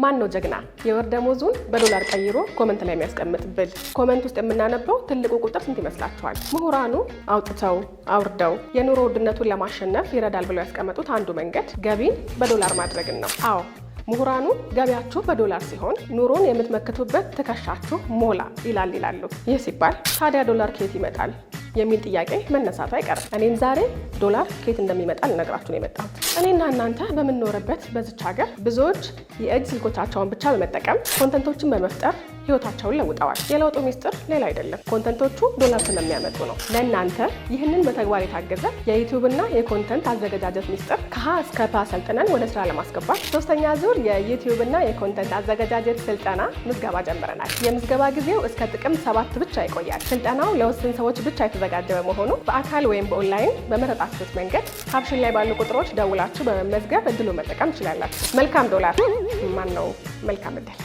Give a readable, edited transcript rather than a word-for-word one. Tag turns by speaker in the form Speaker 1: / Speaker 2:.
Speaker 1: ማን ነው ጀግና? የወር ደመወዙን በዶላር ቀይሮ ኮመንት ላይ የሚያስቀምጥብል። ኮመንት ውስጥ የምናነበው ትልቁ ቁጥር ስንት ይመስላችኋል? ምሁራኑ አውጥተው አውርደው የኑሮ ውድነቱን ለማሸነፍ ይረዳል ብለው ያስቀመጡት አንዱ መንገድ ገቢን በዶላር ማድረግን ነው። አዎ ምሁራኑ ገቢያችሁ በዶላር ሲሆን ኑሮን የምትመክቱበት ትከሻችሁ ሞላ ይላሉ። ይህ ሲባል ታዲያ ዶላር ከየት ይመጣል የሚል ጥያቄ መነሳቱ አይቀርም። እኔም ዛሬ ዶላር ከየት እንደሚመጣ ልነግራችሁ ነው የመጣሁት። እኔና እናንተ በምንኖርበት በዚች ሀገር ብዙዎች የእጅ ስልኮቻቸውን ብቻ በመጠቀም ኮንተንቶችን በመፍጠር ህይወታቸውን ለውጠዋል። የለውጡ ሚስጥር ሌላ አይደለም፣ ኮንተንቶቹ ዶላር ስለሚያመጡ ነው። ለእናንተ ይህንን በተግባር የታገዘ የዩቲዩብ እና የኮንተንት አዘገጃጀት ሚስጥር ከሀ እስከ ፐ ሰልጥነን ወደ ስራ ለማስገባት 3ኛ ዙር የዩቲዩብ እና የኮንተንት አዘገጃጀት ስልጠና ምዝገባ ጀምረናል። የምዝገባ ጊዜው እስከ ጥቅምት 7 ብቻ ይቆያል። ስልጠናው ለውስን ሰዎች ብቻ የተዘጋጀ በመሆኑ በአካል ወይም በኦንላይን በመረጣችሁት መንገድ ካፕሽን ላይ ባሉ ቁጥሮች ደውላችሁ በመመዝገብ እድሉን መጠቀም ትችላላችሁ። መልካም ዶላር! ማን ነው መልካም እድል!